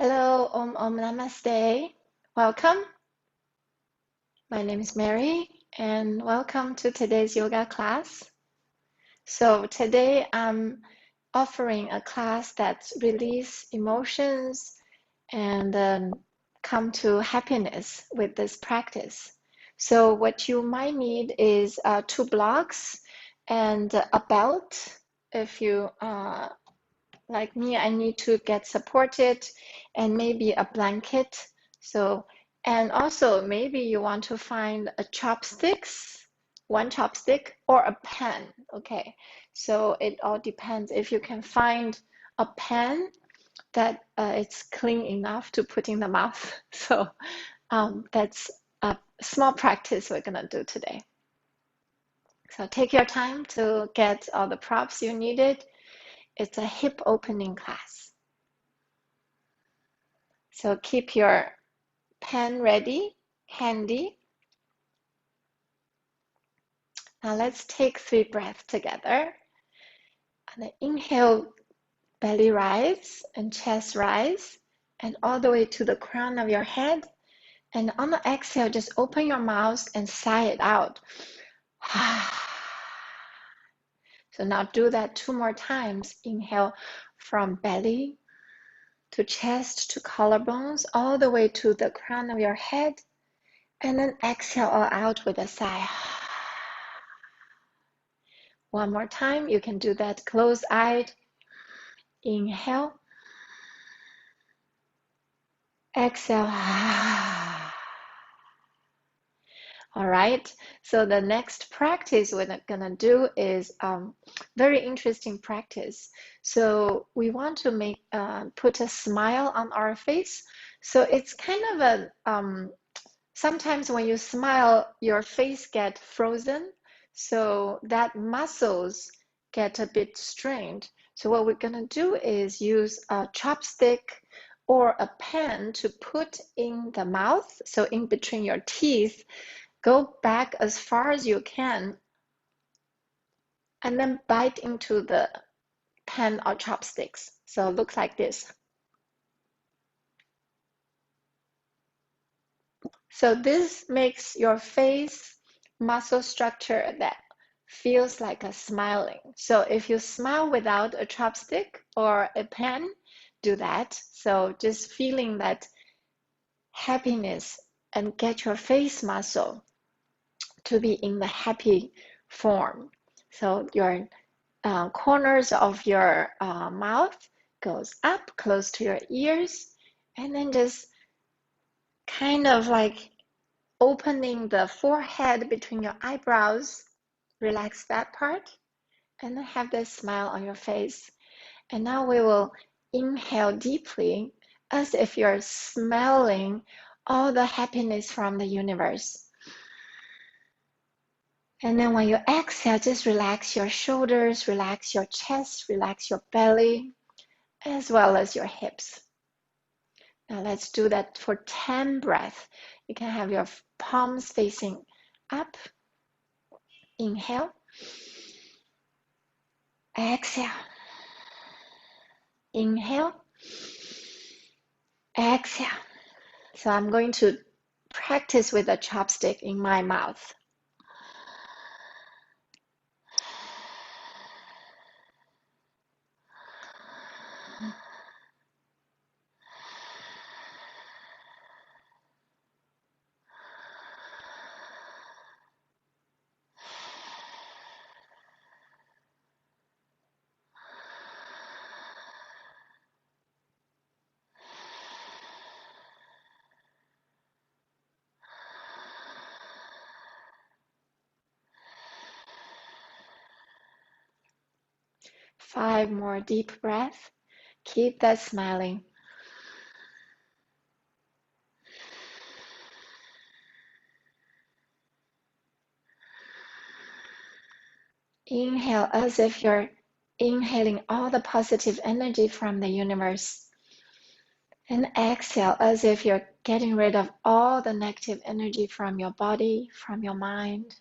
Hello, Om Namaste. Welcome. My name is Mary, and welcome to today's yoga class. So today I'm offering a class that release emotions and come to happiness with this practice. So what you might need is 2 blocks and a belt. If you like me, I need to get supported, and maybe a blanket. So, and also maybe you want to find a chopsticks, one chopstick or a pen. Okay, so it all depends. If you can find a pen that it's clean enough to put in the mouth. So that's a small practice we're gonna do today. So take your time to get all the props you needed. It's a hip opening class. So keep your pen ready, handy. Now let's take 3 breaths together. And inhale, belly rise and chest rise, and all the way to the crown of your head. And on the exhale, just open your mouth and sigh it out. So now do that 2 more times. Inhale from belly to chest to collarbones, all the way to the crown of your head. And then exhale all out with a sigh. One more time. You can do that closed-eyed. Inhale. Exhale. All right. So the next practice we're gonna do is very interesting practice. So we want to make put a smile on our face. So it's kind of a sometimes when you smile, your face gets frozen, so that muscles get a bit strained. So what we're gonna do is use a chopstick or a pen to put in the mouth, so in between your teeth. Go back as far as you can, and then bite into the pen or chopsticks. So look like this. So this makes your face muscle structure that feels like a smiling. So if you smile without a chopstick or a pen, do that. So just feeling that happiness and get your face muscle to be in the happy form. So your corners of your mouth goes up close to your ears, and then just kind of like opening the forehead between your eyebrows. Relax that part, and then have that smile on your face. And now we will inhale deeply as if you're smelling all the happiness from the universe. And then when you exhale, just relax your shoulders, relax your chest, relax your belly, as well as your hips. Now let's do that for 10 breaths. You can have your palms facing up. Inhale. Exhale. Inhale. Exhale. So I'm going to practice with a chopstick in my mouth. Five more deep breaths. Keep that smiling. Inhale as if you're inhaling all the positive energy from the universe. And exhale as if you're getting rid of all the negative energy from your body, from your mind.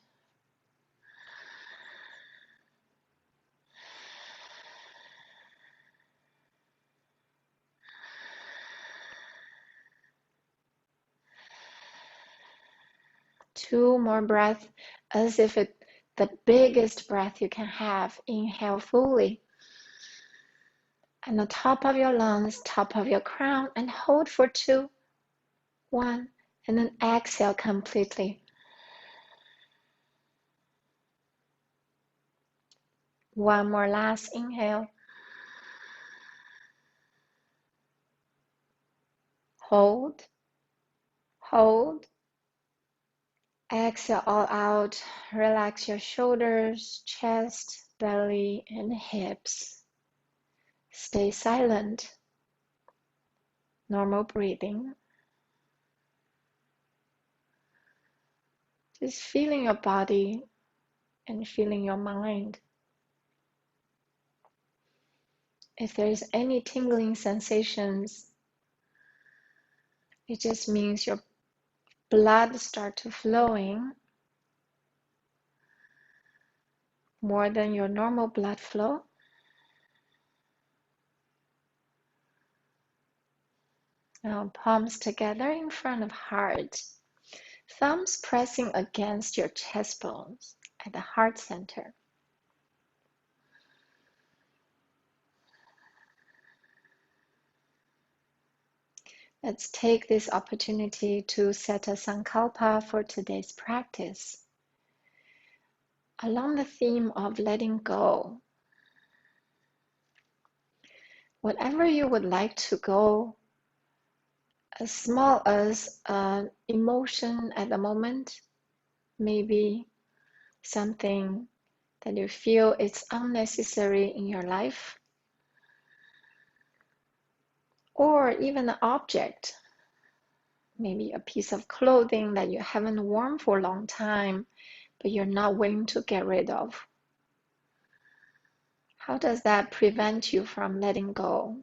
2 more breaths, as if it's the biggest breath you can have. Inhale fully. And the top of your lungs, top of your crown, and hold for 2, 1, and then exhale completely. One more last inhale. Hold, hold. Exhale all out. Relax your shoulders, chest, belly, and hips. Stay silent. Normal breathing. Just feeling your body and feeling your mind. If there's any tingling sensations, it just means your blood start to flowing more than your normal blood flow. Now palms together in front of heart. Thumbs pressing against your chest bones at the heart center. Let's take this opportunity to set a sankalpa for today's practice. Along the theme of letting go, whatever you would like to go, as small as an emotion at the moment, maybe something that you feel it's unnecessary in your life, or even an object, maybe a piece of clothing that you haven't worn for a long time, but you're not willing to get rid of. How does that prevent you from letting go?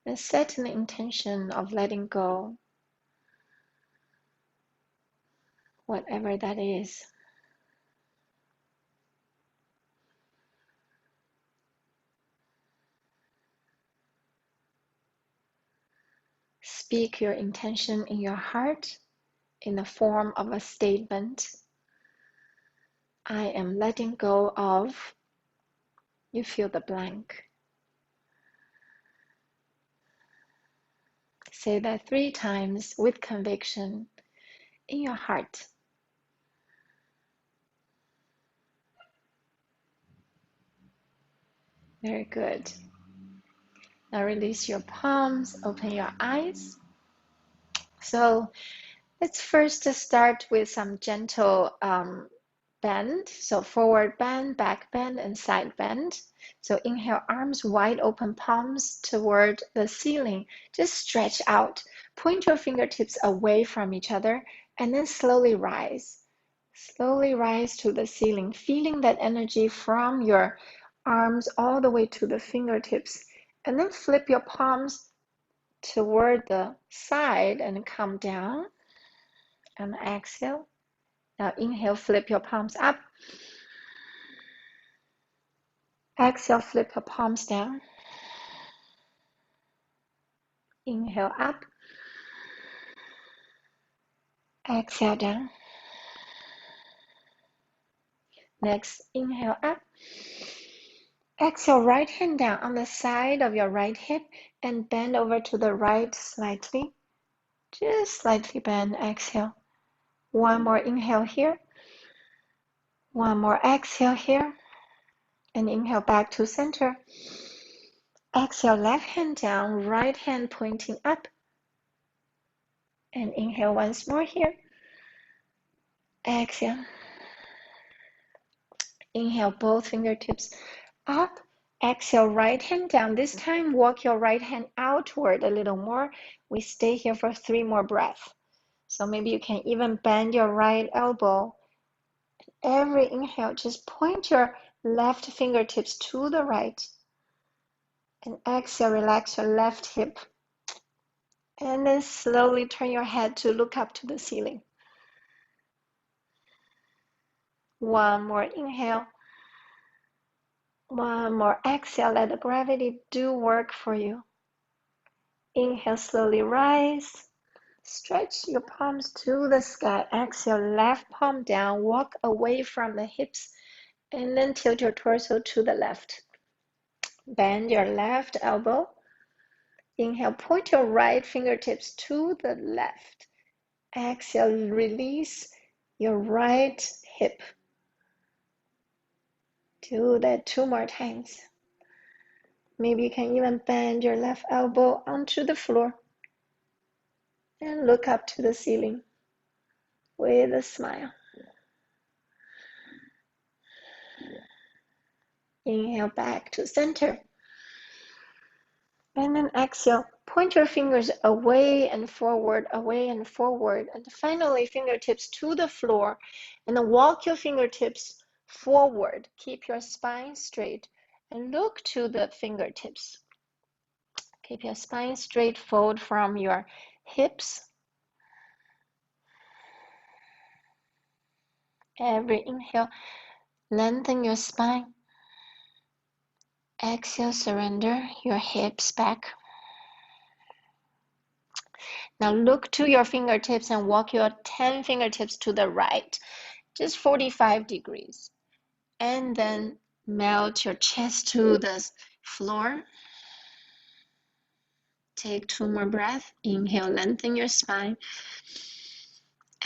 And set an intention of letting go, whatever that is. Speak your intention in your heart in the form of a statement. I am letting go of, you fill the blank. Say that 3 times with conviction in your heart. Very good. Now release your palms, open your eyes. So let's first start with some gentle bend. So forward bend, back bend, and side bend. So inhale, arms wide open, palms toward the ceiling. Just stretch out. Point your fingertips away from each other and then slowly rise. Slowly rise to the ceiling, feeling that energy from your arms all the way to the fingertips. And then flip your palms toward the side and come down. And exhale. Now inhale, flip your palms up. Exhale, flip your palms down. Inhale up. Exhale down. Next, inhale up. Exhale, right hand down on the side of your right hip and bend over to the right slightly. Just slightly bend. Exhale. One more inhale here. One more exhale here. And inhale back to center. Exhale, left hand down, right hand pointing up. And inhale once more here. Exhale. Inhale, both fingertips up. Exhale, right hand down. This time, walk your right hand outward a little more. We stay here for 3 more breaths. So maybe you can even bend your right elbow. Every inhale, just point your left fingertips to the right. And exhale, relax your left hip. And then slowly turn your head to look up to the ceiling. One more inhale. One more exhale. Let the gravity do work for you. Inhale, slowly rise. Stretch your palms to the sky. Exhale, left palm down. Walk away from the hips and then tilt your torso to the left. Bend your left elbow. Inhale, point your right fingertips to the left. Exhale, release your right hip. Do that 2 more times. Maybe you can even bend your left elbow onto the floor and look up to the ceiling with a smile. Inhale back to center. And then exhale, point your fingers away and forward, and finally fingertips to the floor, and then walk your fingertips forward. Keep your spine straight and look to the fingertips. Keep your spine straight, fold from your hips. Every inhale, lengthen your spine. Exhale, surrender your hips back. Now look to your fingertips and walk your 10 fingertips to the right, just 45 degrees. And then melt your chest to the floor. Take 2 more breaths. Inhale, lengthen your spine.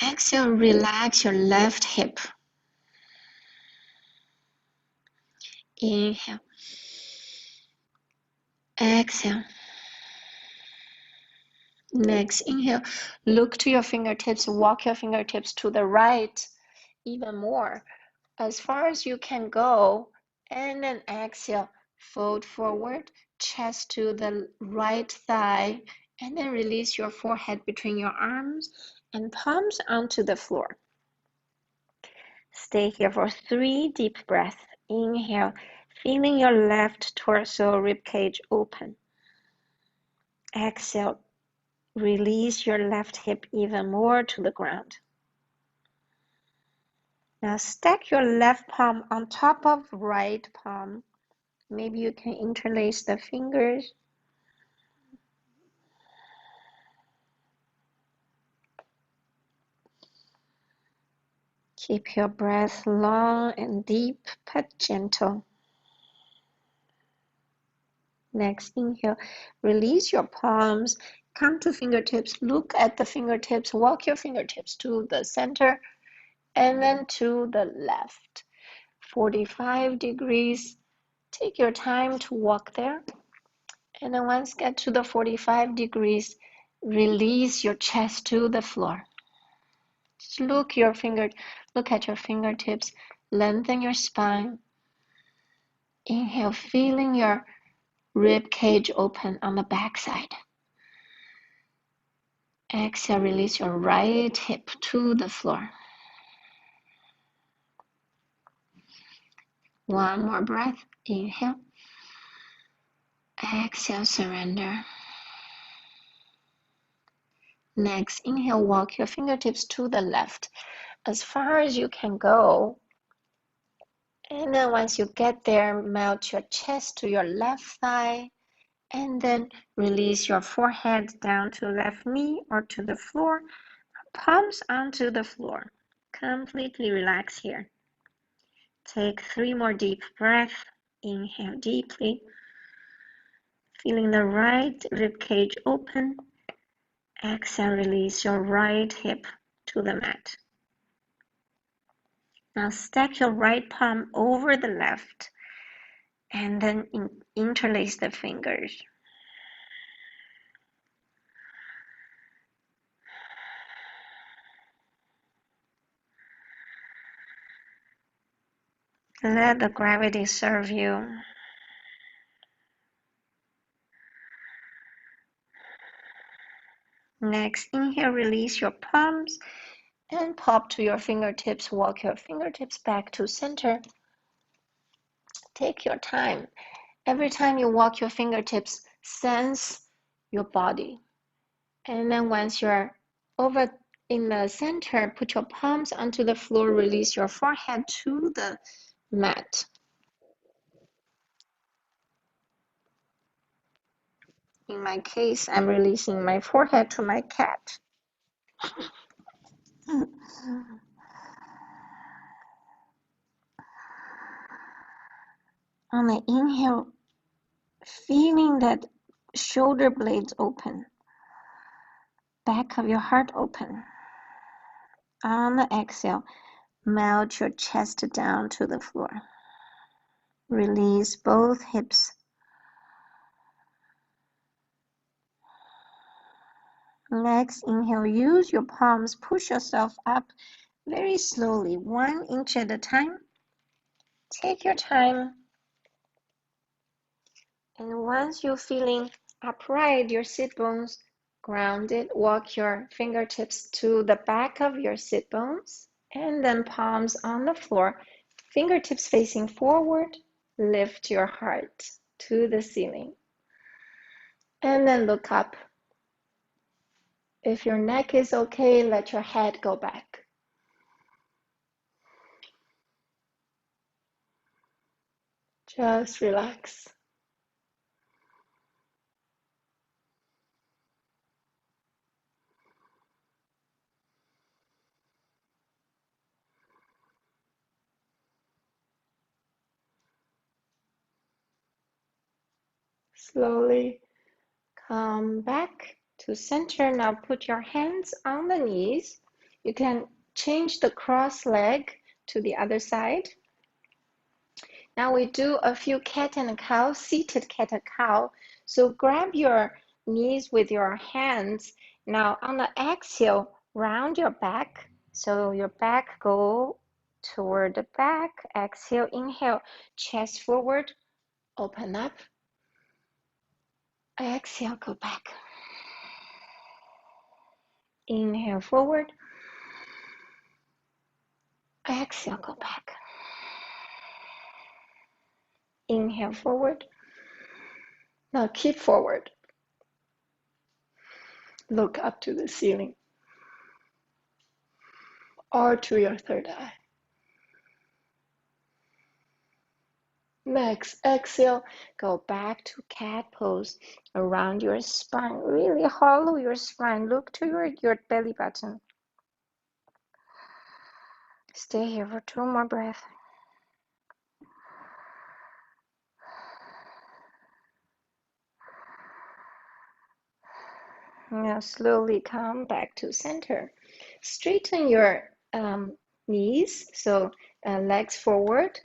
Exhale, relax your left hip. Inhale. Exhale. Next, inhale. Look to your fingertips. Walk your fingertips to the right even more, as far as you can go. And then exhale. Fold forward, chest to the right thigh, and then release your forehead between your arms and palms onto the floor. Stay here for 3 deep breaths. Inhale, feeling your left torso ribcage open. Exhale, release your left hip even more to the ground. Now stack your left palm on top of right palm. Maybe you can interlace the fingers. Keep your breath long and deep, but gentle. Next, inhale, release your palms, come to fingertips, look at the fingertips, walk your fingertips to the center and then to the left. 45 degrees. Take your time to walk there. And then once get to the 45 degrees, release your chest to the floor. Just look at your fingertips, lengthen your spine. Inhale, feeling your rib cage open on the back side. Exhale, release your right hip to the floor. 1 more breath. Inhale. Exhale, surrender. Next, inhale, walk your fingertips to the left as far as you can go. And then once you get there, melt your chest to your left thigh. And then release your forehead down to left knee or to the floor. Palms onto the floor. Completely relax here. Take 3 more deep breaths. Inhale deeply. Feeling the right rib cage open. Exhale, release your right hip to the mat. Now stack your right palm over the left and then interlace the fingers. Let the gravity serve you. Next, inhale, release your palms and pop to your fingertips. Walk your fingertips back to center. Take your time. Every time you walk your fingertips, sense your body. And then once you're over in the center, put your palms onto the floor, release your forehead to the mat. In my case, I'm releasing my forehead to my cat. On the inhale, feeling that shoulder blades open, back of your heart open. On the exhale, melt your chest down to the floor. Release both hips. Next, inhale, use your palms, push yourself up very slowly, 1 inch at a time. Take your time. And once you're feeling upright, your sit bones grounded, walk your fingertips to the back of your sit bones, and then palms on the floor, fingertips facing forward, lift your heart to the ceiling. And then look up. If your neck is okay, let your head go back. Just relax. Slowly come back to center. Now put your hands on the knees. You can change the cross leg to the other side. Now we do a few cat and cow, seated cat and cow. So grab your knees with your hands. Now on the exhale, round your back. So your back go toward the back. Exhale, inhale, chest forward, open up. Exhale, go back. Inhale forward. Exhale, go back. Inhale forward. Now keep forward. Look up to the ceiling or to your third eye. Next, exhale, go back to cat pose around your spine. Really hollow your spine. Look to your belly button. Stay here for 2 more breaths. Now slowly come back to center. Straighten your knees, so legs forward.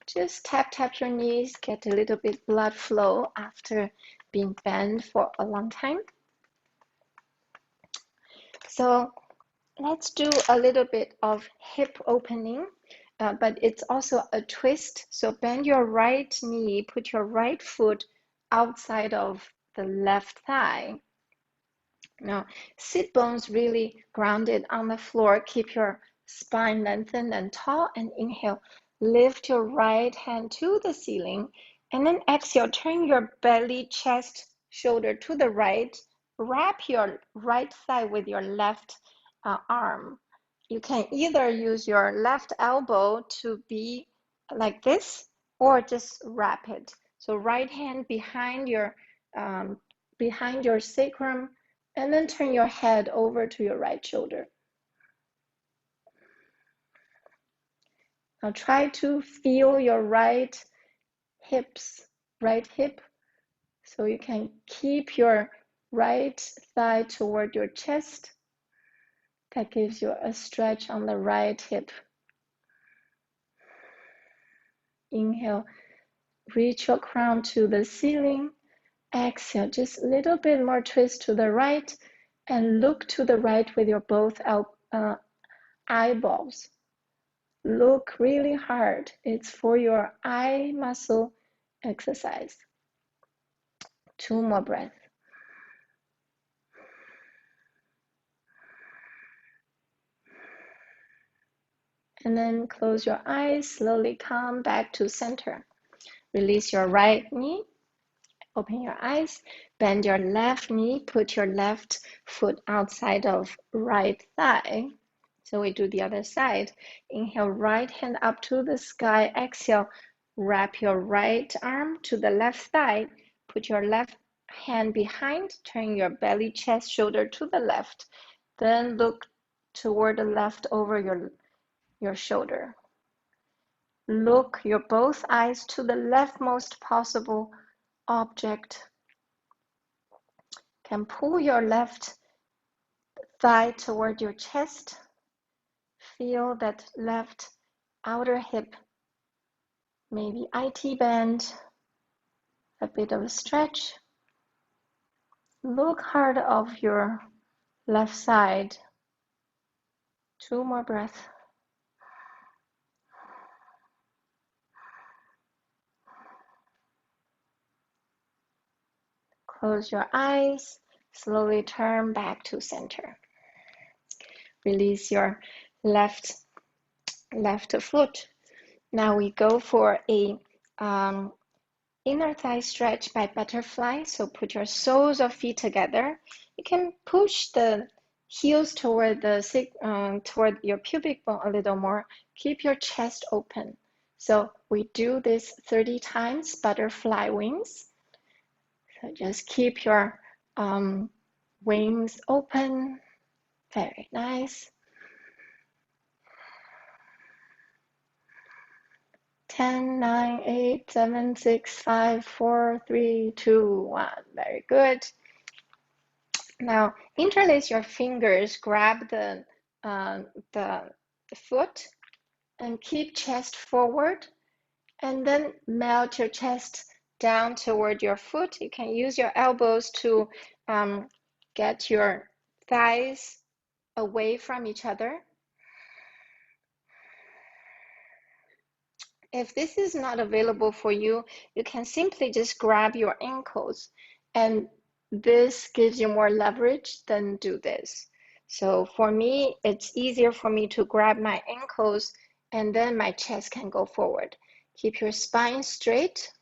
Just tap your knees, get a little bit blood flow after being bent for a long time. So let's do a little bit of hip opening, but it's also a twist. So bend your right knee, put your right foot outside of the left thigh. Now, sit bones really grounded on the floor. Keep your spine lengthened and tall, and inhale. Lift your right hand to the ceiling, and then exhale. Turn your belly, chest, shoulder to the right. Wrap your right thigh with your left arm. You can either use your left elbow to be like this, or just wrap it. So right hand behind your sacrum, and then turn your head over to your right shoulder. Now try to feel your right hip, so you can keep your right thigh toward your chest. That gives you a stretch on the right hip. Inhale, reach your crown to the ceiling. Exhale, just a little bit more twist to the right, and look to the right with your both eyeballs. Look really hard. It's for your eye muscle exercise. 2 more breaths. And then close your eyes, slowly come back to center. Release your right knee, open your eyes, bend your left knee, put your left foot outside of right thigh. So we do the other side. Inhale, right hand up to the sky. Exhale, wrap your right arm to the left thigh. Put your left hand behind, turn your belly, chest, shoulder to the left. Then look toward the left over your shoulder. Look your both eyes to the leftmost possible object. Can pull your left thigh toward your chest. Feel that left outer hip, maybe IT bend, a bit of a stretch. Look hard of your left side. 2 more breaths. Close your eyes. Slowly turn back to center. Release your left foot. Now we go for a inner thigh stretch by butterfly. So put your soles of feet together. You can push the heels toward toward your pubic bone a little more. Keep your chest open. So we do this 30 times, butterfly wings. So just keep your wings open. Very nice. 10, 9, 8, 7, 6, 5, 4, 3, 2, 1. Very good. Now interlace your fingers, grab the foot and keep chest forward, and then melt your chest down toward your foot. You can use your elbows to get your thighs away from each other. If this is not available for you, you can simply just grab your ankles, and this gives you more leverage than do this. So for me, it's easier for me to grab my ankles and then my chest can go forward. Keep your spine straight.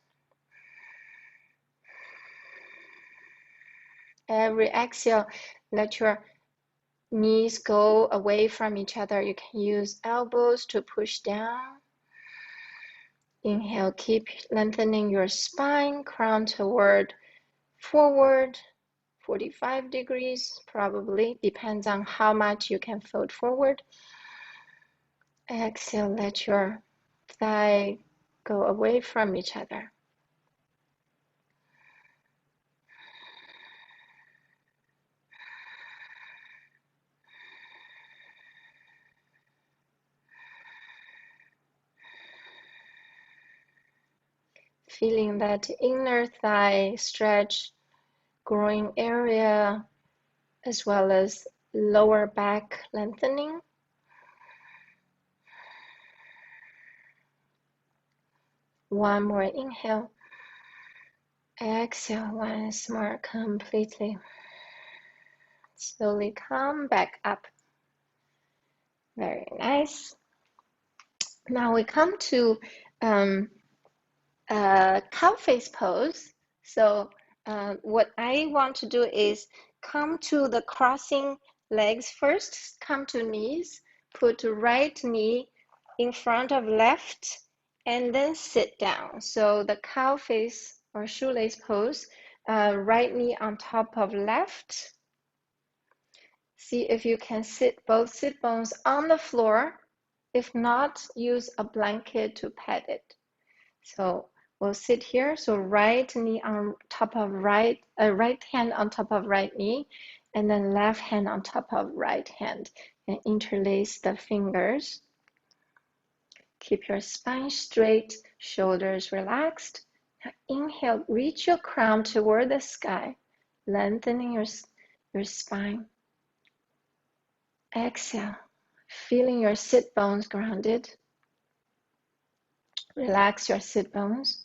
Every exhale, let your knees go away from each other. You can use elbows to push down. Inhale, keep lengthening your spine, crown toward forward, 45 degrees, probably, depends on how much you can fold forward. Exhale, let your thigh go away from each other. Feeling that inner thigh stretch, growing area, as well as lower back lengthening. One more inhale. Exhale once more completely. Slowly come back up. Very nice. Now we come to cow face pose. So what I want to do is come to the crossing legs first, come to knees, put right knee in front of left, and then sit down. So the cow face or shoelace pose, right knee on top of left. See if you can sit both sit bones on the floor. If not, use a blanket to pad it. So we'll sit here. So right knee on top of right hand on top of right knee, and then left hand on top of right hand, and interlace the fingers. Keep your spine straight, shoulders relaxed. Now inhale, reach your crown toward the sky, lengthening your spine. Exhale, feeling your sit bones grounded. Relax your sit bones.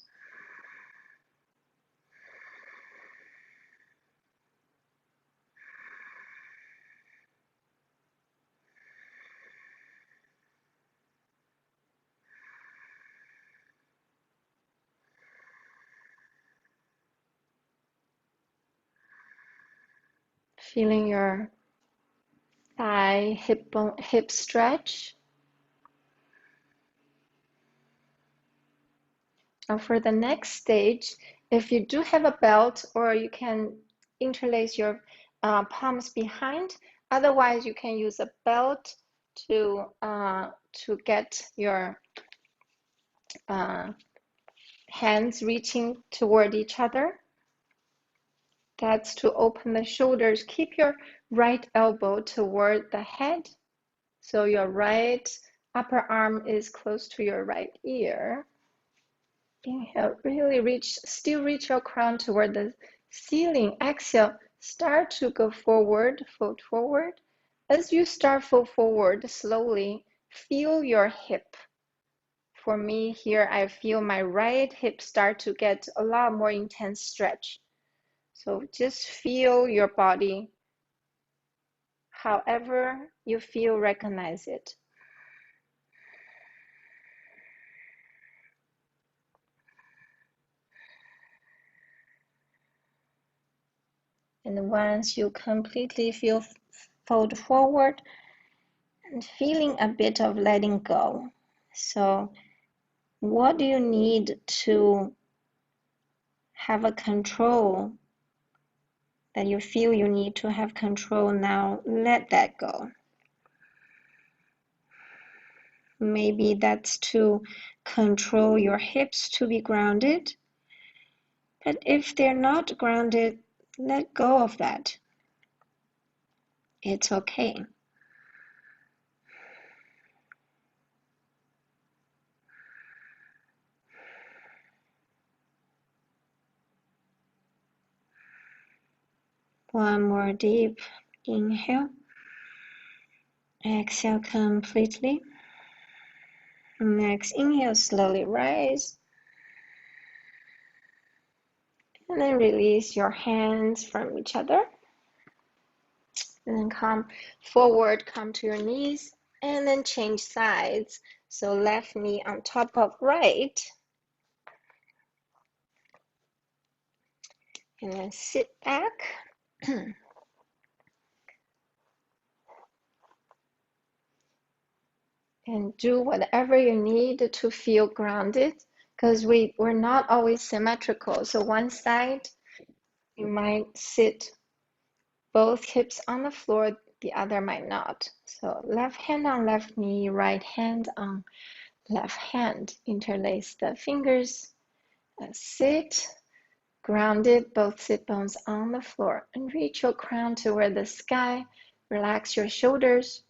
Feeling your thigh, hip stretch. Now for the next stage, if you do have a belt, or you can interlace your palms behind, Otherwise, you can use a belt to get your hands reaching toward each other. That's to open the shoulders. Keep your right elbow toward the head. So your right upper arm is close to your right ear. Inhale, really still reach your crown toward the ceiling. Exhale, start to go forward, fold forward. As you start fold forward, slowly feel your hip. For me here, I feel my right hip start to get a lot more intense stretch. So just feel your body. However you feel, recognize it. And once you completely feel fold forward and feeling a bit of letting go. So what do you need to have a control that you feel you need to have control now? Let that go. Maybe that's to control your hips to be grounded. But if they're not grounded, let go of that. It's okay. One more deep inhale. Exhale completely. Next inhale, slowly rise. And then release your hands from each other. And then come forward, come to your knees, and then change sides. So left knee on top of right. And then sit back. And do whatever you need to feel grounded, because we're not always symmetrical. So one side, you might sit both hips on the floor, the other might not. So left hand on left knee, right hand on left hand. Interlace the fingers. Sit grounded, both sit bones on the floor, and reach your crown toward the sky. Relax your shoulders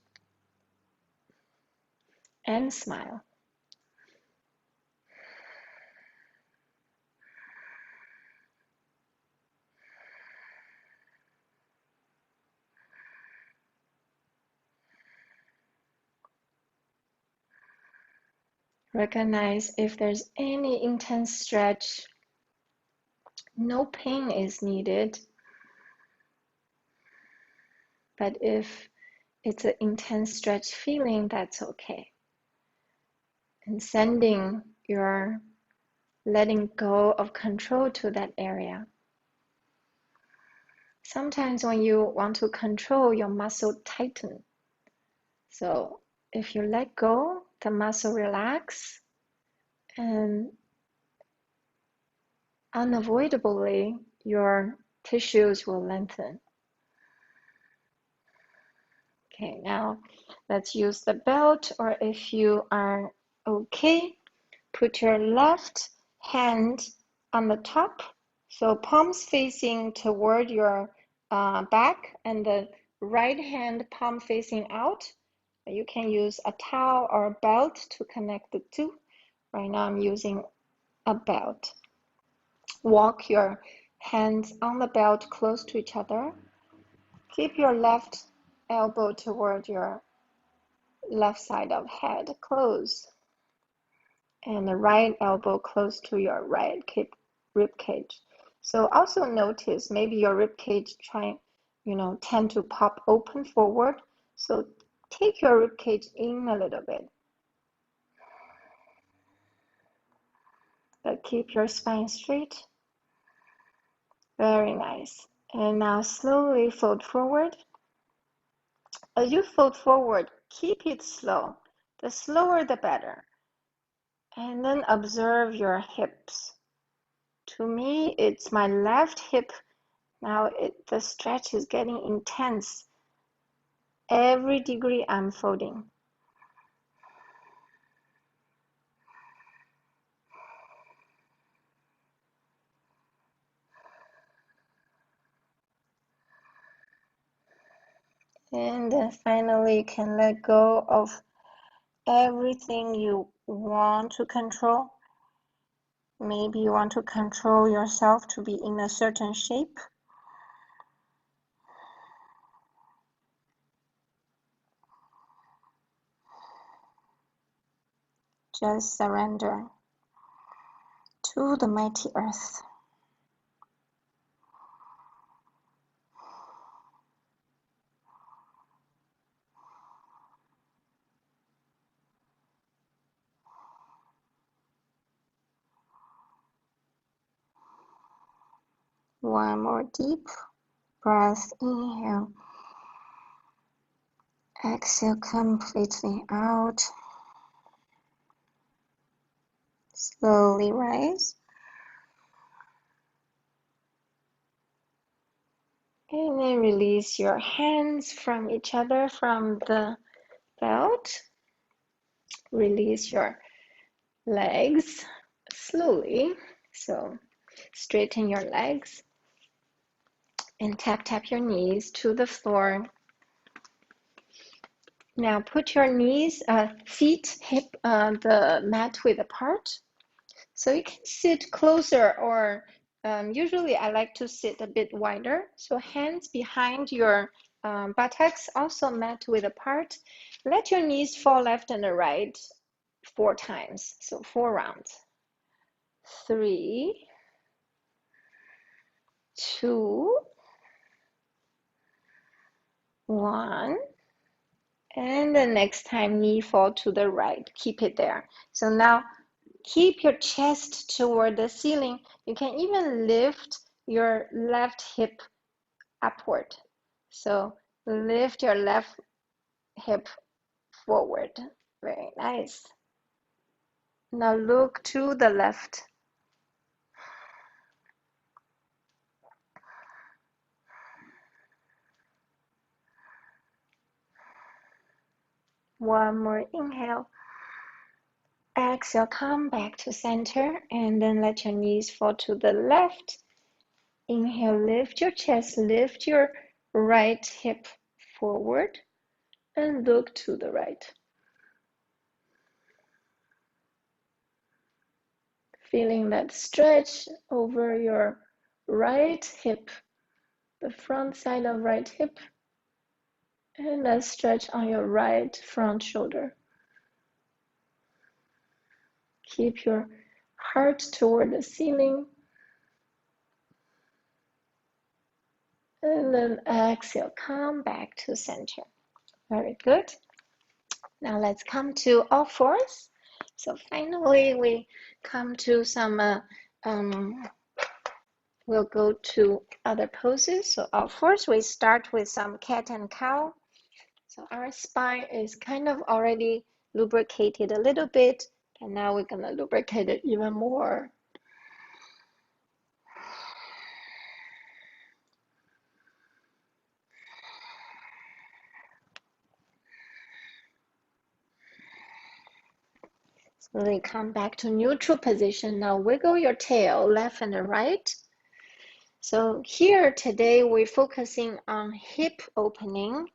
and smile. Recognize if there's any intense stretch. No pain is needed, but if it's an intense stretch feeling, that's okay. And sending your letting go of control to that area. Sometimes when you want to control, your muscle tighten. So if you let go, the muscle relax, and unavoidably your tissues will lengthen. Okay, now let's use the belt, or if you are okay, put your left hand on the top, so palms facing toward your back, and the right hand palm facing out. You can use a towel or a belt to connect the two. Right now I'm using a belt. Walk your hands on the belt close to each other. Keep your left elbow toward your left side of head, close. And the right elbow close to your right rib cage. So also notice maybe your rib cage tend to pop open forward. So take your rib cage in a little bit. But keep your spine straight. Very nice. And now slowly fold forward. As you fold forward, keep it slow. The slower the better. And then observe your hips. To me, it's my left hip. Now the stretch is getting intense. Every degree I'm folding. And then finally you can let go of everything you want to control. Maybe you want to control yourself to be in a certain shape. Just surrender to the mighty earth. One more deep breath. Inhale. Exhale completely out. Slowly rise. And then release your hands from each other from the belt. Release your legs slowly. So straighten your legs and tap your knees to the floor. Now put your knees, feet, hip, the mat width apart. So you can sit closer, or usually I like to sit a bit wider. So hands behind your buttocks, also mat width apart. Let your knees fall left and right 4 times. So 4 rounds. 3, 2, 1. And the next time, knee fall to the right. Keep it there. So now keep your chest toward the ceiling. You can even lift your left hip upward. So lift your left hip forward. Very nice. Now look to the left. One more inhale. Exhale, come back to center, and then let your knees fall to the left. Inhale, lift your chest, lift your right hip forward, and look to the right. Feeling that stretch over your right hip, the front side of right hip, and that stretch on your right front shoulder. Keep your heart toward the ceiling. And then exhale, come back to center. Very good. Now let's come to all fours. So finally we come to some, we'll go to other poses. So all fours, we start with some cat and cow. So our spine is kind of already lubricated a little bit, and now we're gonna lubricate it even more. So we come back to neutral position. Now wiggle your tail left and right. So here today we're focusing on hip opening.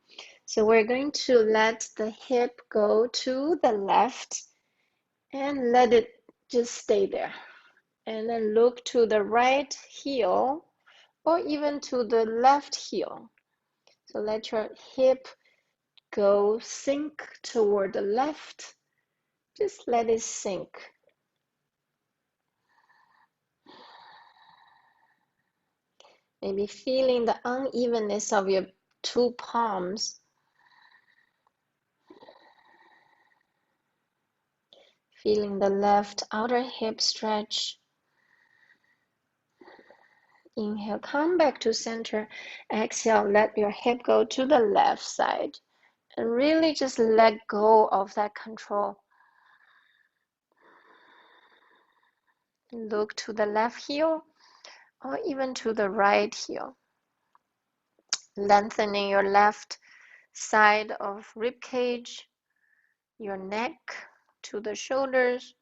So we're going to let the hip go to the left and let it just stay there. And then look to the right heel or even to the left heel. So let your hip go sink toward the left. Just let it sink. Maybe feeling the unevenness of your 2 palms. Feeling the left outer hip stretch. Inhale, come back to center. Exhale, let your hip go to the left side. And really just let go of that control. Look to the left heel or even to the right heel. Lengthening your left side of rib cage, your neck to the shoulders.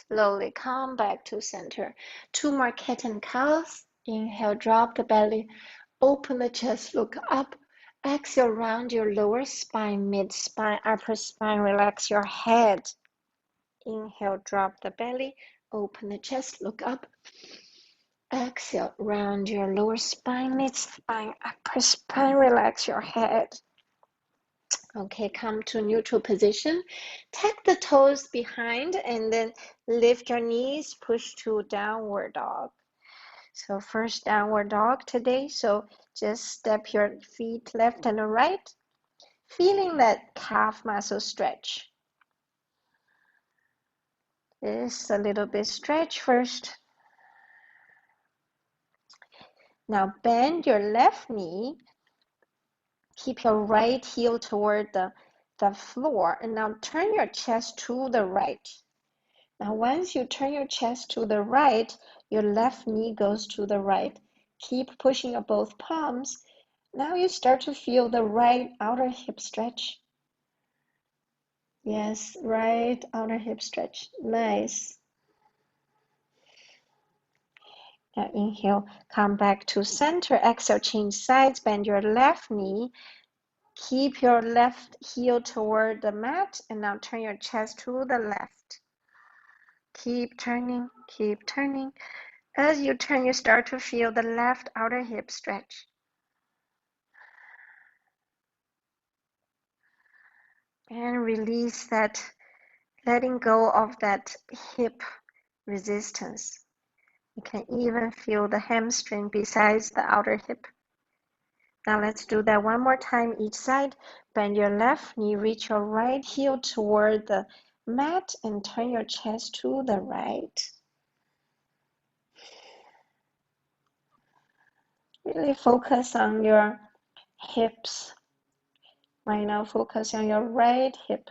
Slowly come back to center. 2 more cat and cows. Inhale, drop the belly, open the chest, look up. Exhale, round your lower spine, mid spine, upper spine, relax your head. Inhale, drop the belly, open the chest, look up. Exhale, round your lower spine, mid spine, upper spine, relax your head. Okay, come to neutral position. Tuck the toes behind and then lift your knees, push to downward dog. So first downward dog today. So just step your feet left and right, feeling that calf muscle stretch. Just a little bit stretch first. Now bend your left knee. Keep your right heel toward the floor. And now turn your chest to the right. Now once you turn your chest to the right, your left knee goes to the right. Keep pushing up both palms. Now you start to feel the right outer hip stretch. Yes, right outer hip stretch. Nice. Now inhale, come back to center. Exhale, change sides. Bend your left knee. Keep your left heel toward the mat. And now turn your chest to the left. Keep turning, keep turning. As you turn, you start to feel the left outer hip stretch. And release that, letting go of that hip resistance. You can even feel the hamstring besides the outer hip. Now let's do that one more time each side. Bend your left knee, reach your right heel toward the mat and turn your chest to the right. Really focus on your hips. Right now, focus on your right hip.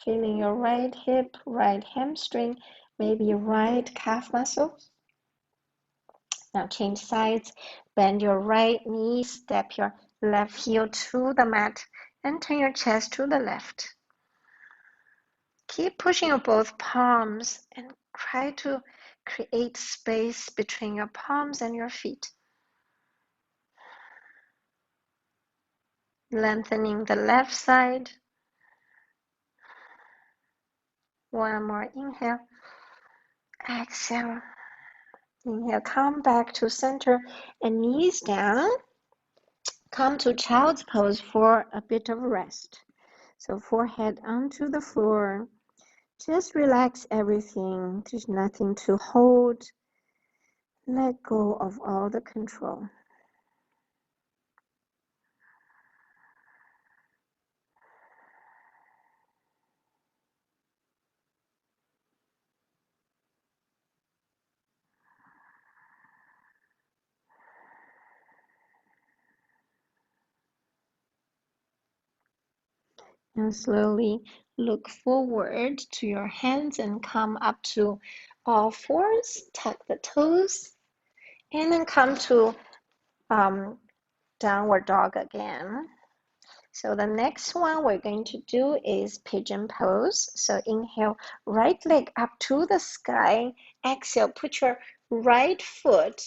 Feeling your right hip, right hamstring, maybe right calf muscles. Now change sides. Bend your right knee, step your left heel to the mat, and turn your chest to the left. Keep pushing your both palms and try to create space between your palms and your feet. Lengthening the left side. One more inhale. Exhale. Inhale, come back to center and knees down. Come to child's pose for a bit of rest. So forehead onto the floor. Just relax everything. There's nothing to hold. Let go of all the control. And slowly look forward to your hands and come up to all fours. Tuck the toes. And then come to downward dog again. So the next one we're going to do is pigeon pose. So inhale, right leg up to the sky. Exhale, put your right foot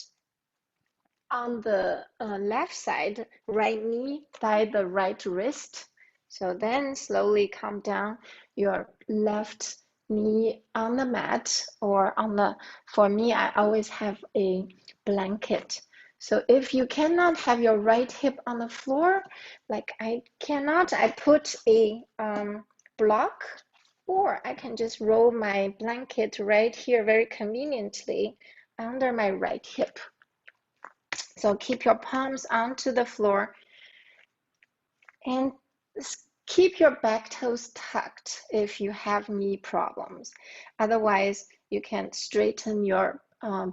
on the left side, right knee by the right wrist. So then slowly come down your left knee on the mat or on the, for me, I always have a blanket. So if you cannot have your right hip on the floor, like I cannot, I put a block, or I can just roll my blanket right here very conveniently under my right hip. So keep your palms onto the floor and keep your back toes tucked if you have knee problems. Otherwise, you can straighten your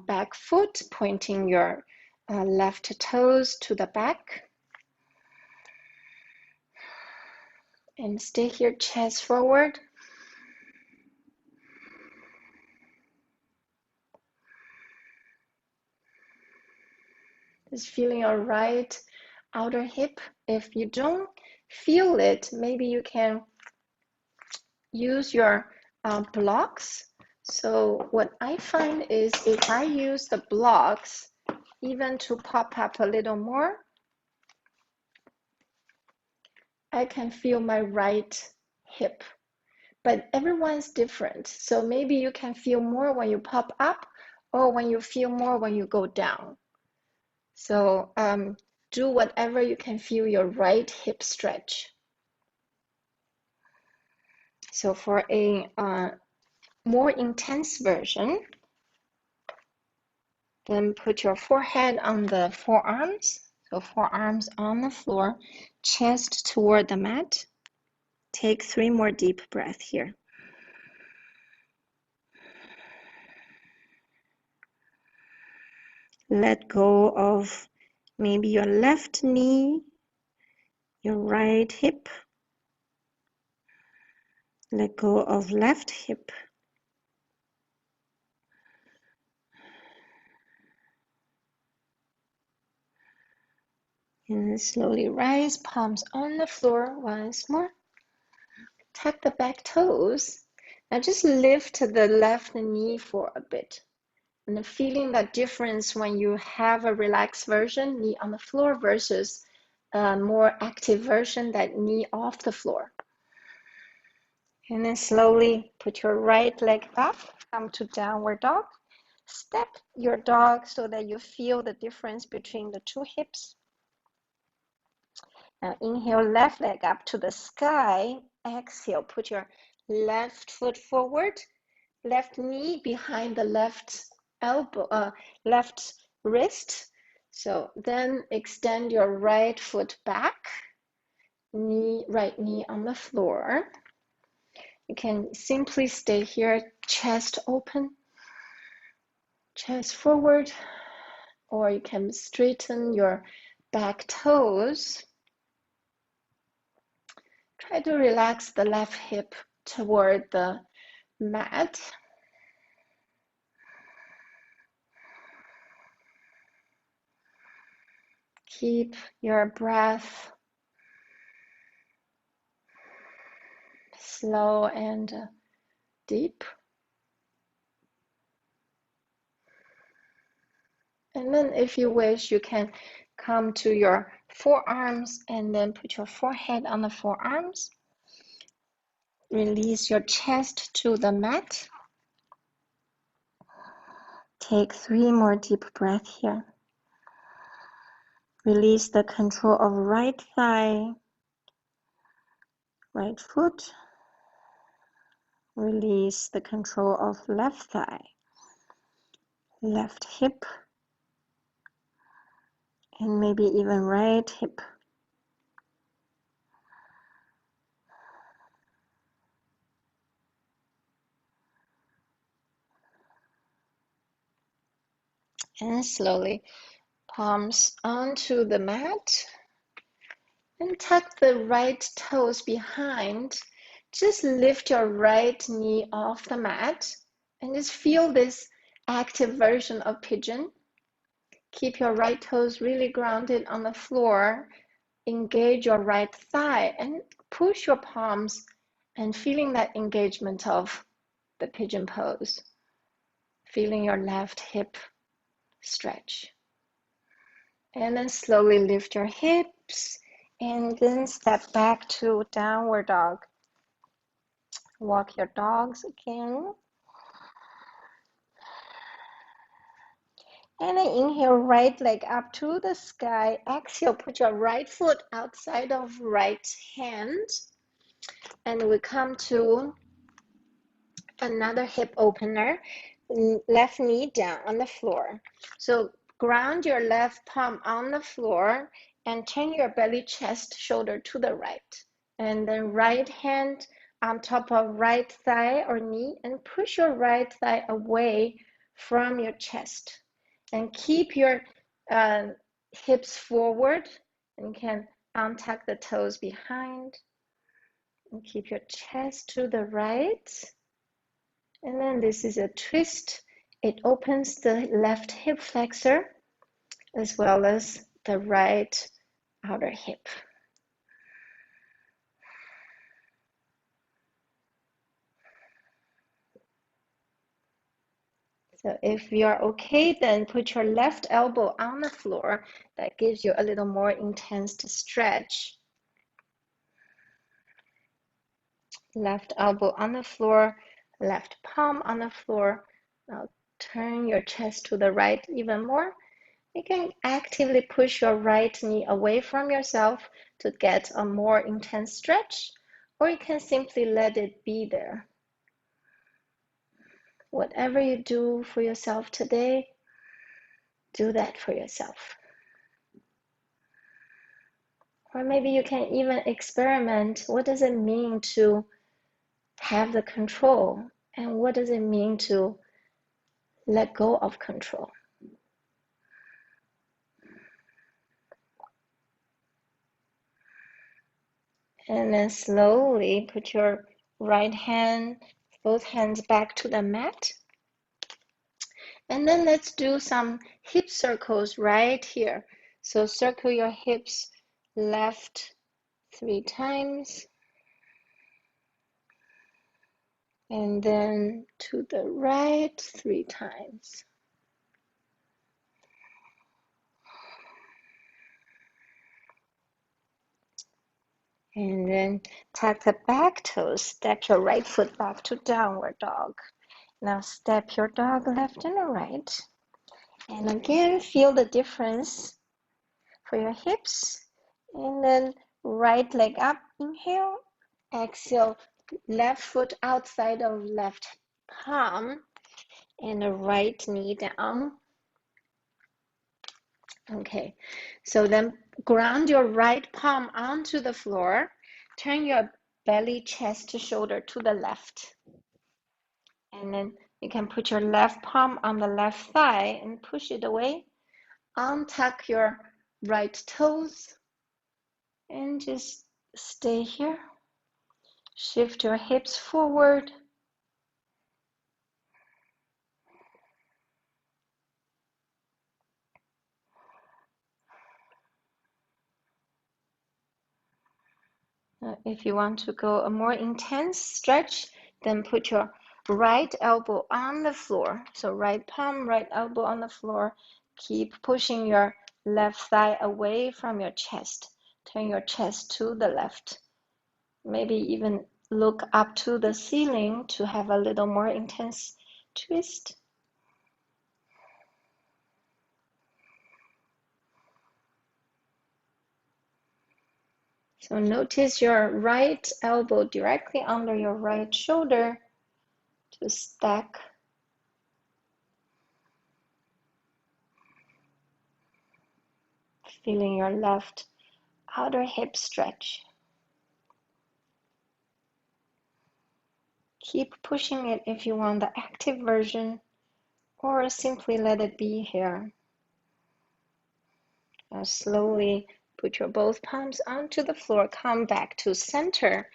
back foot, pointing your left toes to the back. And stay here, chest forward. Just feeling your right outer hip. If you don't feel it, maybe you can use your blocks. So what I find is if I use the blocks, even to pop up a little more, I can feel my right hip. But everyone's different. So maybe you can feel more when you pop up or when you feel more when you go down. So do whatever you can feel your right hip stretch. So for a more intense version, then put your forehead on the forearms. So forearms on the floor, chest toward the mat. Take 3 more deep breaths here. Let go of maybe your left knee, your right hip. Let go of left hip. And then slowly rise, palms on the floor once more. Tuck the back toes. Now just lift the left knee for a bit. And feeling that difference when you have a relaxed version, knee on the floor, versus a more active version, that knee off the floor. And then slowly put your right leg up, come to downward dog. Step your dog so that you feel the difference between the 2 hips. Now inhale, left leg up to the sky. Exhale, put your left foot forward, left knee behind the left elbow, left wrist. So then extend your right foot back, right knee on the floor. You can simply stay here, chest open, chest forward, or you can straighten your back toes. Try to relax the left hip toward the mat. Keep your breath slow and deep. And then if you wish, you can come to your forearms and then put your forehead on the forearms. Release your chest to the mat. Take 3 more deep breaths here. Release the control of right thigh, right foot. Release the control of left thigh, left hip, and maybe even right hip. And slowly, palms onto the mat. And tuck the right toes behind. Just lift your right knee off the mat and just feel this active version of pigeon. Keep your right toes really grounded on the floor. Engage your right thigh and push your palms and feeling that engagement of the pigeon pose. Feeling your left hip stretch. And then slowly lift your hips and then step back to downward dog. Walk your dogs again. And then inhale, right leg up to the sky. Exhale, put your right foot outside of right hand. And we come to another hip opener. Left knee down on the floor. So ground your left palm on the floor and turn your belly, chest, shoulder to the right. And then right hand on top of right thigh or knee and push your right thigh away from your chest. And keep your hips forward and you can untuck the toes behind. And keep your chest to the right. And then this is a twist. It opens the left hip flexor as well as the right outer hip. So if you're okay, then put your left elbow on the floor. That gives you a little more intense stretch. Left elbow on the floor, left palm on the floor. Now turn your chest to the right even more. You can actively push your right knee away from yourself to get a more intense stretch, or you can simply let it be there. Whatever you do for yourself today, do that for yourself. Or maybe you can even experiment. What does it mean to have the control? And what does it mean to let go of control? And then slowly put your right hand, both hands back to the mat. And then let's do some hip circles right here. So circle your hips left 3 times. And then to the right 3 times. And then tuck the back toes, step your right foot back to downward dog. Now step your dog left and right. And again, feel the difference for your hips. And then right leg up, inhale. Exhale, left foot outside of left palm. And the right knee down. Okay, so then ground your right palm onto the floor. Turn your belly, chest to shoulder to the left. And then you can put your left palm on the left thigh and push it away. Untuck your right toes and just stay here. Shift your hips forward. If you want to go a more intense stretch, then put your right elbow on the floor. So right palm, right elbow on the floor. Keep pushing your left thigh away from your chest. Turn your chest to the left. Maybe even look up to the ceiling to have a little more intense twist. So notice your right elbow directly under your right shoulder to stack. Feeling your left outer hip stretch. Keep pushing it if you want the active version, or simply let it be here. Now slowly put your both palms onto the floor, come back to center.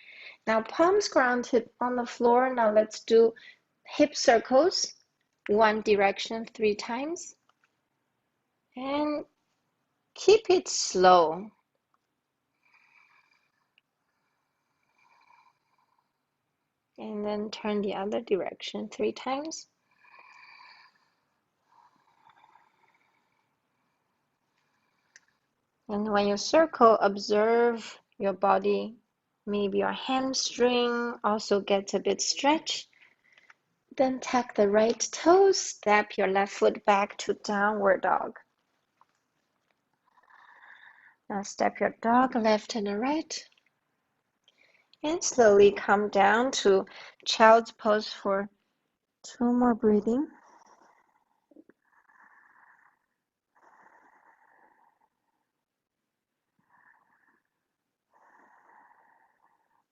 Now palms grounded on the floor. Now let's do hip circles, one direction 3 times. And keep it slow. And then turn the other direction 3 times. And when you circle, observe your body. Maybe your hamstring also gets a bit stretched. Then tuck the right toes, step your left foot back to downward dog. Now step your dog left and right. And slowly come down to child's pose for 2 more breathing.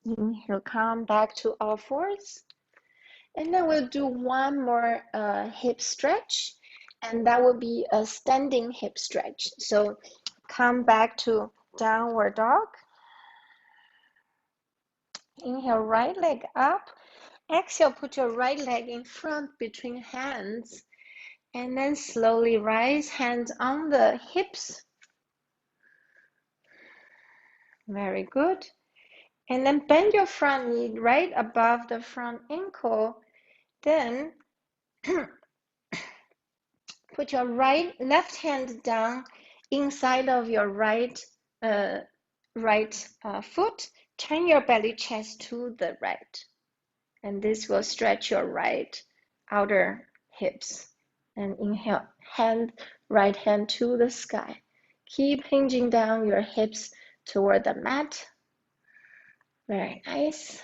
Inhale, come back to all fours. And then we'll do one more hip stretch. And that will be a standing hip stretch. So come back to downward dog. Inhale, right leg up. Exhale, put your right leg in front between hands. And then slowly rise, hands on the hips. Very good. And then bend your front knee right above the front ankle. Then put your left hand down inside of your right foot. Turn your belly chest to the right. And this will stretch your right outer hips. And inhale, right hand to the sky. Keep hinging down your hips toward the mat. Very nice.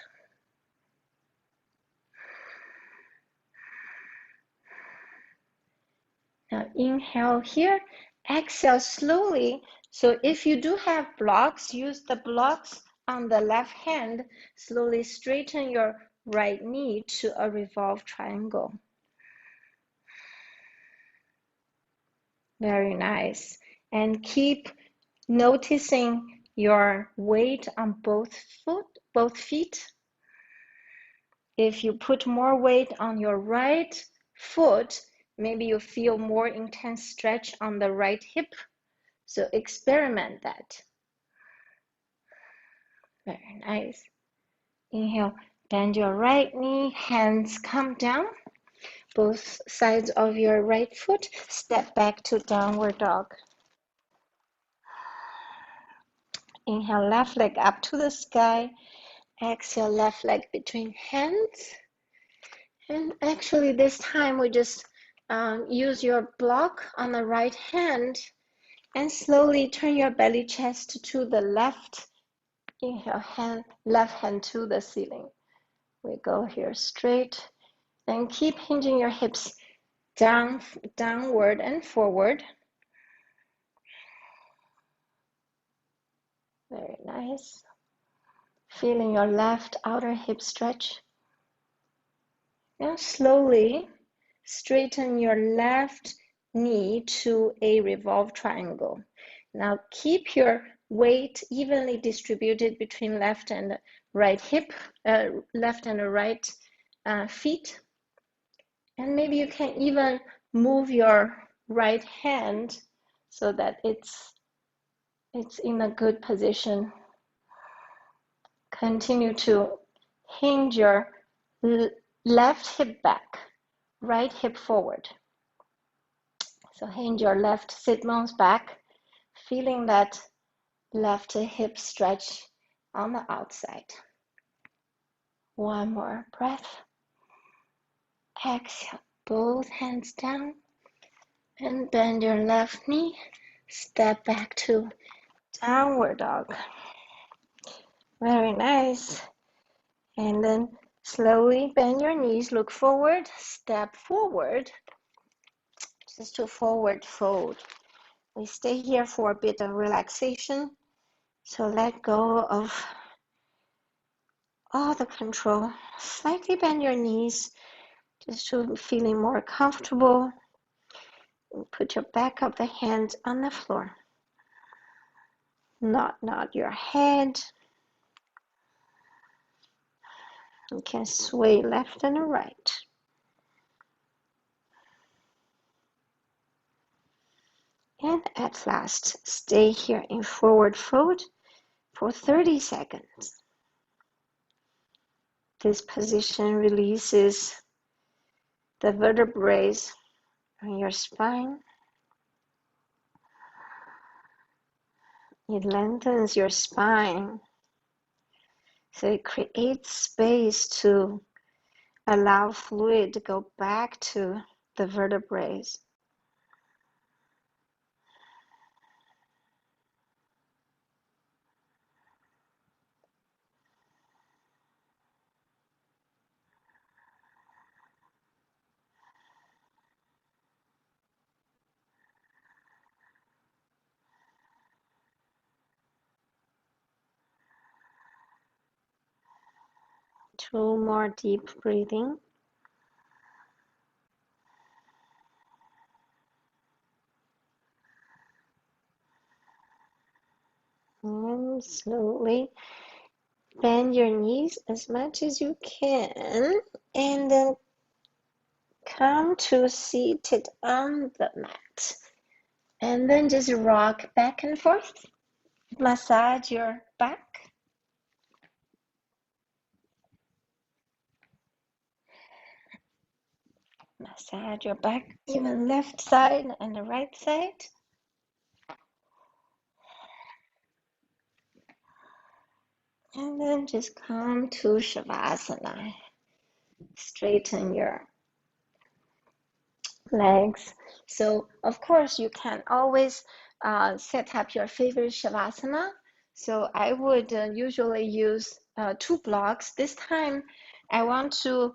Now inhale here, exhale slowly. So if you do have blocks, use the blocks on the left hand. Slowly straighten your right knee to a revolved triangle. Very nice. And keep noticing your weight on both feet. If you put more weight on your right foot, maybe you feel more intense stretch on the right hip. So experiment that. Very nice. Inhale, bend your right knee, hands come down. Both sides of your right foot, step back to downward dog. Inhale, left leg up to the sky. Exhale, left leg between hands. And actually this time we just use your block on the right hand and slowly turn your belly chest to the left. Inhale, left hand to the ceiling. We go here straight and keep hinging your hips downward and forward. Very nice. Feeling your left outer hip stretch. Now slowly straighten your left knee to a revolved triangle. Now keep your weight evenly distributed between left and right hip, left and right feet. And maybe you can even move your right hand so that it's in a good position. Continue to hinge your left hip back, right hip forward. So hinge your left sit bones back, feeling that left hip stretch on the outside. One more breath. Exhale, both hands down and bend your left knee. Step back to downward dog. Very nice. And then slowly bend your knees, look forward, step forward, just to forward fold. We stay here for a bit of relaxation. So let go of all the control. Slightly bend your knees just to feeling more comfortable. Put your back of the hands on the floor. Nod your head. You can sway left and right. And at last, stay here in forward fold for 30 seconds. This position releases the vertebrae on your spine. It lengthens your spine. So it creates space to allow fluid to go back to the vertebrae. Two more deep breathing. And slowly Bend your knees as much as you can, and then come to seated on the mat. And then just rock back and forth. Massage your back. Massage your back, even left side and the right side. And then just come to Shavasana. Straighten your legs. So, of course, you can always set up your favorite Shavasana. So, I would usually use 2 blocks. This time, I want to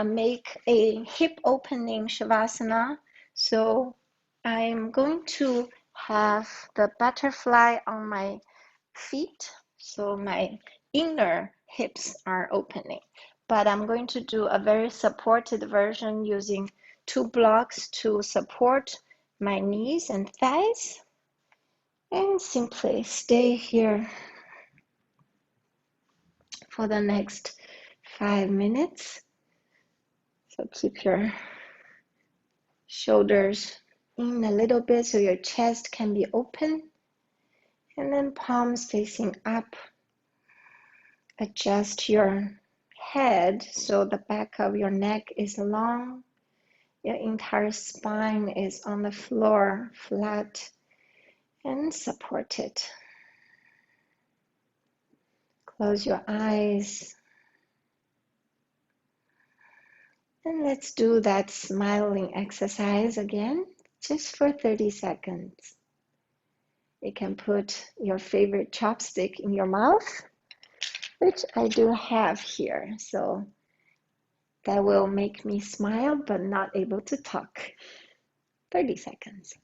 make a hip opening Shavasana. So, I'm going to have the butterfly on my feet. So, my inner hips are opening. But I'm going to do a very supported version using 2 blocks to support my knees and thighs, and simply stay here for the next 5 minutes. So keep your shoulders in a little bit so your chest can be open, and then palms facing up. Adjust your head so the back of your neck is long. Your entire spine is on the floor, flat and supported. Close your eyes. And let's do that smiling exercise again, just for 30 seconds. You can put your favorite chopstick in your mouth, which I do have here. So that will make me smile, but not able to talk. 30 seconds.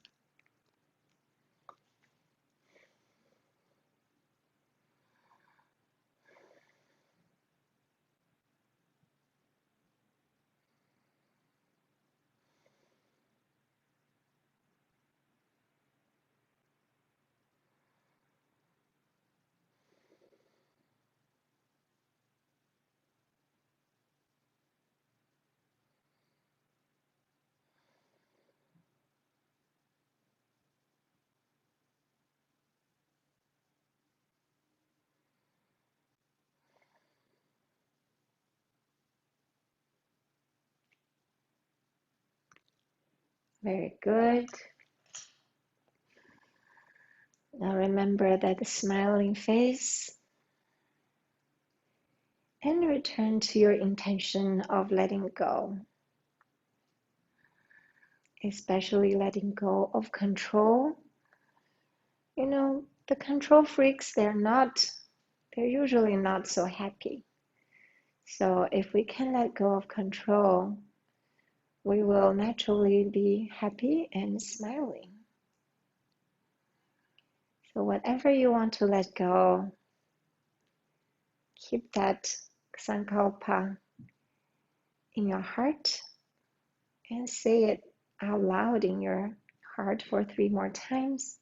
Very good. Now remember that smiling face, and return to your intention of letting go, especially letting go of control. You know, the control freaks, they're usually not so happy. So if we can let go of control, we will naturally be happy and smiling. So whatever you want to let go, keep that sankalpa in your heart and say it out loud in your heart for 3 more times.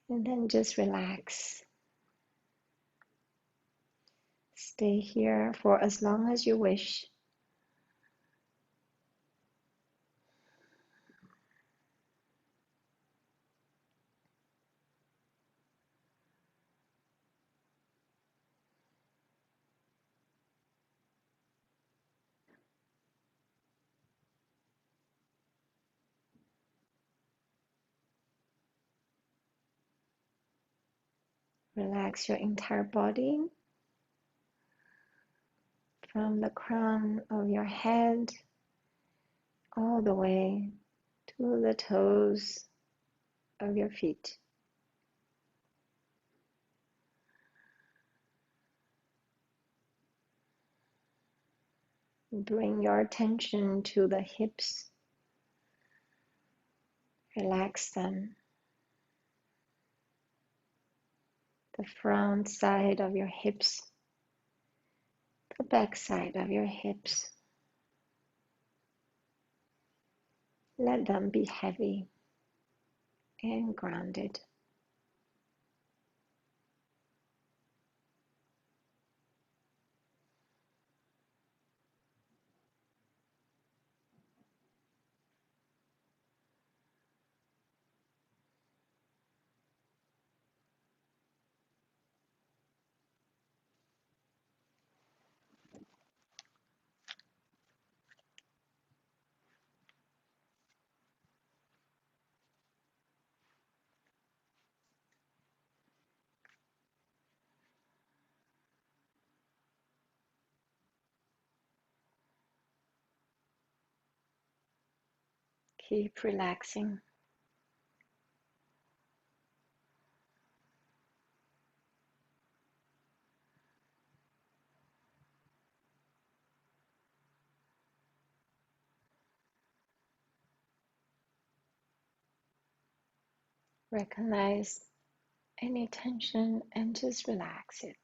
And then just relax. Stay here for as long as you wish. Relax your entire body from the crown of your head all the way to the toes of your feet. Bring your attention to the hips. Relax them. The front side of your hips, the back side of your hips. Let them be heavy and grounded. Keep relaxing. Recognize any tension and just relax it.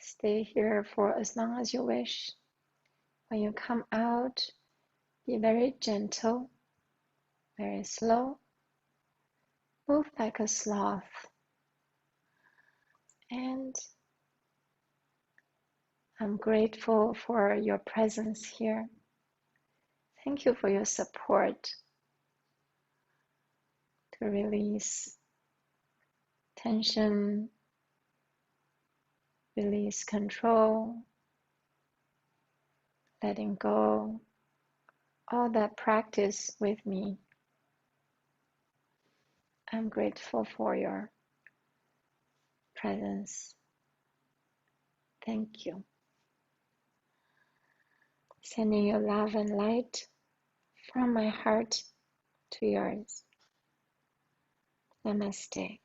Stay here for as long as you wish. When you come out, be very gentle, very slow. Move like a sloth. And I'm grateful for your presence here. Thank you for your support to release tension, release control, letting go, all that practice with me. I'm grateful for your presence. Thank you. Sending you love and light from my heart to yours. Namaste.